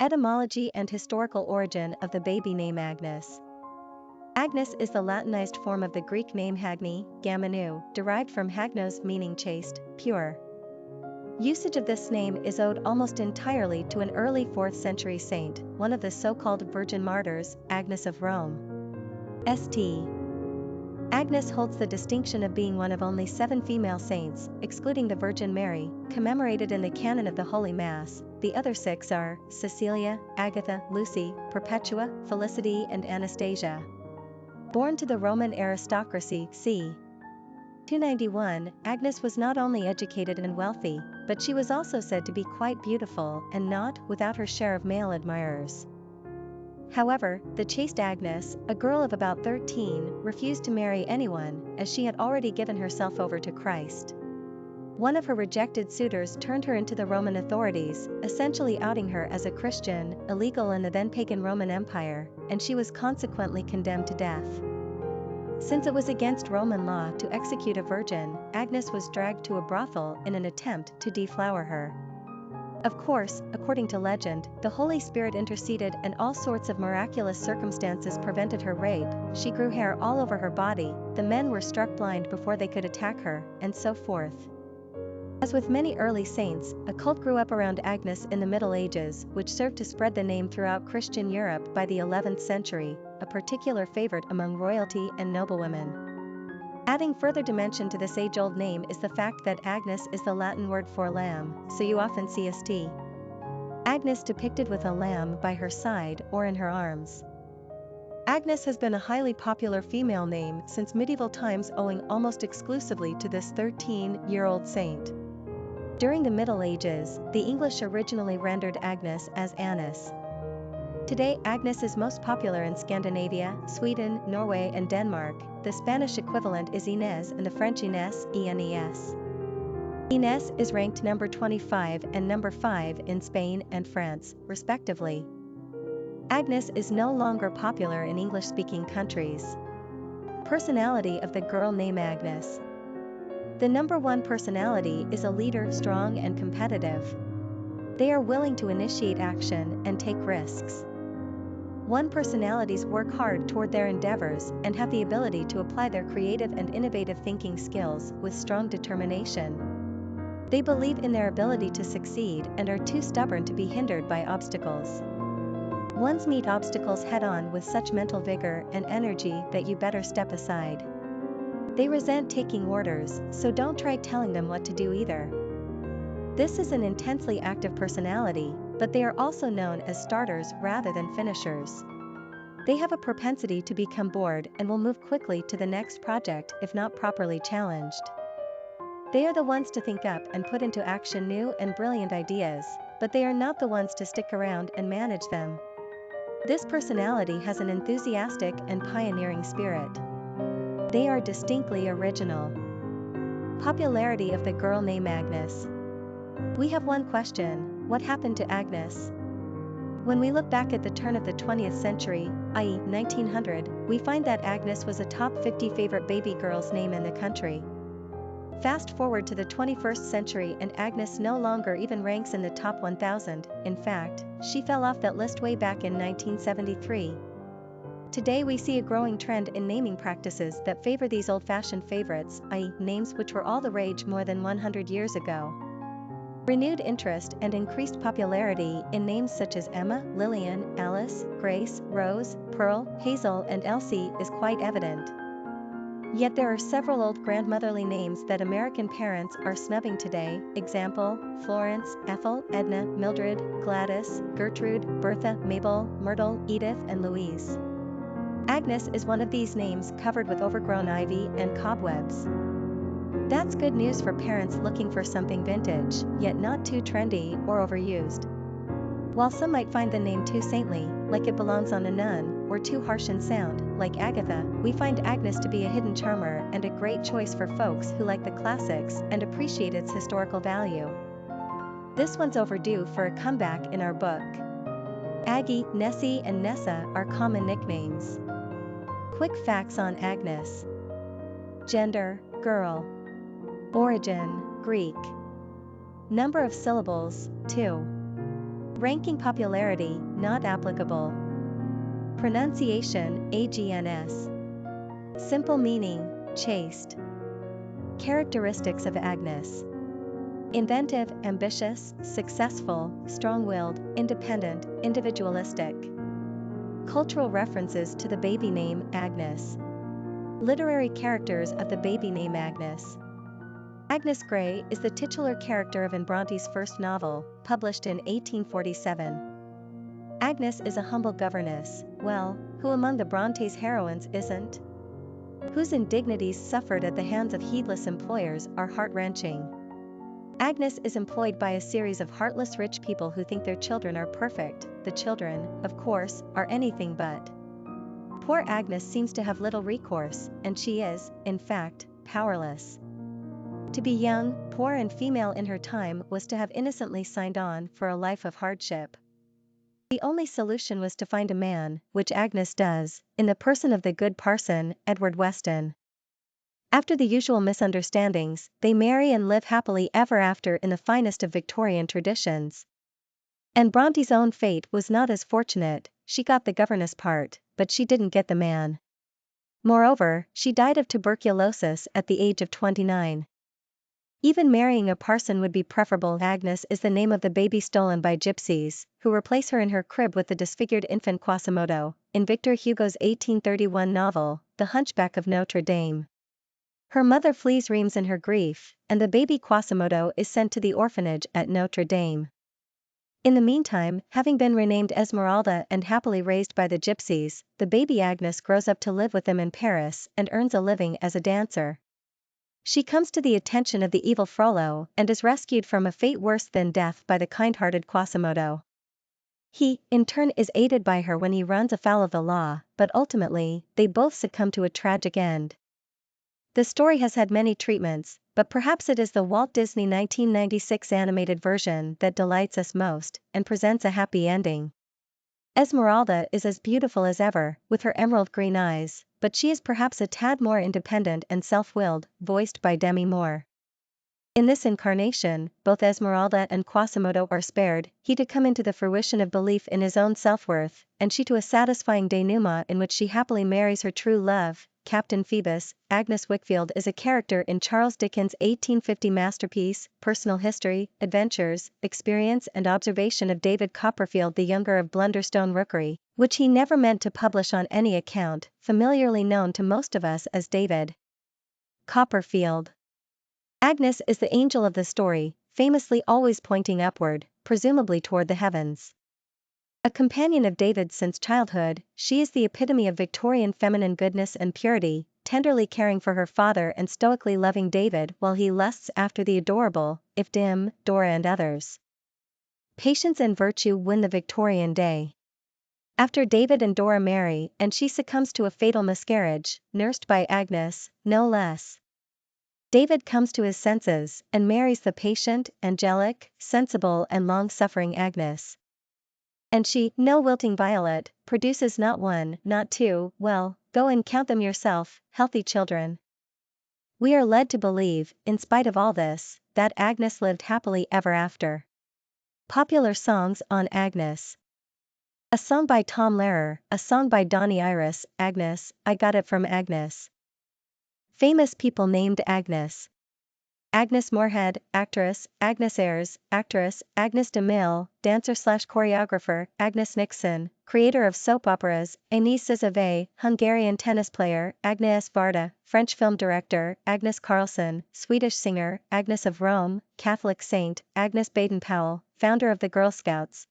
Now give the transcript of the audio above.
Etymology and historical origin of the baby name Agnes. Agnes is the Latinized form of the Greek name Hagnē, Gamanu, derived from hagnos meaning chaste, pure. Usage of this name is owed almost entirely to an early 4th century saint, one of the so-called virgin-martyrs, Agnes of Rome. St. Agnes holds the distinction of being one of only 7 female saints, excluding the Virgin Mary, commemorated in the canon of the Holy Mass. The other 6 are Cecilia, Agatha, Lucy, Perpetua, Felicity and Anastasia. Born to the Roman aristocracy c. 291, Agnes was not only educated and wealthy, but she was also said to be quite beautiful and not without her share of male admirers. However, the chaste Agnes, a girl of about 13, refused to marry anyone, as she had already given herself over to Christ. One of her rejected suitors turned her into the Roman authorities, essentially outing her as a Christian, illegal in the then pagan Roman Empire, and she was consequently condemned to death. Since it was against Roman law to execute a virgin, Agnes was dragged to a brothel in an attempt to deflower her. Of course, according to legend, the Holy Spirit interceded and all sorts of miraculous circumstances prevented her rape. She grew hair all over her body, the men were struck blind before they could attack her, and so forth. As with many early saints, a cult grew up around Agnes in the Middle Ages, which served to spread the name throughout Christian Europe by the 11th century, a particular favorite among royalty and noblewomen. Adding further dimension to this age-old name is the fact that Agnes is the Latin word for lamb, so you often see St. Agnes depicted with a lamb by her side or in her arms. Agnes has been a highly popular female name since medieval times, owing almost exclusively to this 13-year-old saint. During the Middle Ages, the English originally rendered Agnes as Annis. Today, Agnes is most popular in Scandinavia, Sweden, Norway and Denmark. The Spanish equivalent is Inés and the French Inès, ENES. Inés is ranked number 25 and number 5 in Spain and France, respectively. Agnes is no longer popular in English-speaking countries. Personality of the girl name Agnes. The number 1 personality is a leader, strong and competitive. They are willing to initiate action and take risks. 1 personalities work hard toward their endeavors and have the ability to apply their creative and innovative thinking skills with strong determination. They believe in their ability to succeed and are too stubborn to be hindered by obstacles. Ones meet obstacles head-on with such mental vigor and energy that you better step aside. They resent taking orders, so don't try telling them what to do either. This is an intensely active personality, but they are also known as starters rather than finishers. They have a propensity to become bored and will move quickly to the next project if not properly challenged. They are the ones to think up and put into action new and brilliant ideas, but they are not the ones to stick around and manage them. This personality has an enthusiastic and pioneering spirit. They are distinctly original. Popularity of the girl named Agnes. We have one question: what happened to Agnes? When we look back at the turn of the 20th century, i.e. 1900, we find that Agnes was a top 50 favorite baby girl's name in the country. Fast forward to the 21st century and Agnes no longer even ranks in the top 1,000, in fact, she fell off that list way back in 1973. Today we see a growing trend in naming practices that favor these old-fashioned favorites, i.e. names which were all the rage more than 100 years ago. Renewed interest and increased popularity in names such as Emma, Lillian, Alice, Grace, Rose, Pearl, Hazel and Elsie is quite evident. Yet there are several old grandmotherly names that American parents are snubbing today, example, Florence, Ethel, Edna, Mildred, Gladys, Gertrude, Bertha, Mabel, Myrtle, Edith and Louise. Agnes is one of these names covered with overgrown ivy and cobwebs. That's good news for parents looking for something vintage, yet not too trendy or overused. While some might find the name too saintly, like it belongs on a nun, or too harsh in sound, like Agatha, we find Agnes to be a hidden charmer and a great choice for folks who like the classics and appreciate its historical value. This one's overdue for a comeback in our book. Aggie, Nessie and Nessa are common nicknames. Quick facts on Agnes. Gender, girl. Origin, Greek. Number of syllables, 2. Ranking popularity, not applicable. Pronunciation, Agns. Simple meaning, chaste. Characteristics of Agnes. Inventive, ambitious, successful, strong-willed, independent, individualistic. Cultural references to the baby name Agnes. Literary characters of the baby name Agnes. Agnes Grey is the titular character of Bronte's first novel, published in 1847. Agnes is a humble governess. Well, who among the Bronte's heroines isn't? Whose indignities suffered at the hands of heedless employers are heart-wrenching. Agnes is employed by a series of heartless rich people who think their children are perfect. The children, of course, are anything but. Poor Agnes seems to have little recourse, and she is, in fact, powerless. To be young, poor and female in her time was to have innocently signed on for a life of hardship. The only solution was to find a man, which Agnes does, in the person of the good parson, Edward Weston. After the usual misunderstandings, they marry and live happily ever after in the finest of Victorian traditions. And Bronte's own fate was not as fortunate. She got the governess part, but she didn't get the man. Moreover, she died of tuberculosis at the age of 29. Even marrying a parson would be preferable. Agnes is the name of the baby stolen by gypsies, who replace her in her crib with the disfigured infant Quasimodo, in Victor Hugo's 1831 novel, The Hunchback of Notre Dame. Her mother flees Reims in her grief, and the baby Quasimodo is sent to the orphanage at Notre Dame. In the meantime, having been renamed Esmeralda and happily raised by the gypsies, the baby Agnes grows up to live with them in Paris and earns a living as a dancer. She comes to the attention of the evil Frollo and is rescued from a fate worse than death by the kind-hearted Quasimodo. He, in turn, is aided by her when he runs afoul of the law, but ultimately, they both succumb to a tragic end. The story has had many treatments, but perhaps it is the Walt Disney 1996 animated version that delights us most, and presents a happy ending. Esmeralda is as beautiful as ever, with her emerald green eyes, but she is perhaps a tad more independent and self-willed, voiced by Demi Moore. In this incarnation, both Esmeralda and Quasimodo are spared, he to come into the fruition of belief in his own self-worth, and she to a satisfying denouement in which she happily marries her true love, Captain Phoebus. Agnes Wickfield is a character in Charles Dickens' 1850 masterpiece, Personal History, Adventures, Experience and Observation of David Copperfield the Younger of Blunderstone Rookery, which he never meant to publish on any account, familiarly known to most of us as David Copperfield. Agnes is the angel of the story, famously always pointing upward, presumably toward the heavens. A companion of David since childhood, she is the epitome of Victorian feminine goodness and purity, tenderly caring for her father and stoically loving David while he lusts after the adorable, if dim, Dora and others. Patience and virtue win the Victorian day. After David and Dora marry and she succumbs to a fatal miscarriage, nursed by Agnes, no less. David comes to his senses and marries the patient, angelic, sensible and long-suffering Agnes. And she, no wilting violet, produces not one, not two, well, go and count them yourself, healthy children. We are led to believe, in spite of all this, that Agnes lived happily ever after. Popular songs on Agnes. A song by Tom Lehrer, a song by Donny Iris, Agnes, I Got It From Agnes. Famous people named Agnes. Agnes Moorehead, actress, Agnes Ayres, actress, Agnes de Mille, dancer/choreographer, Agnes Nixon, creator of soap operas, Agnès Cizave, Hungarian tennis player, Agnes Varda, French film director, Agnes Carlsson, Swedish singer, Agnes of Rome, Catholic saint, Agnes Baden-Powell, founder of the Girl Scouts,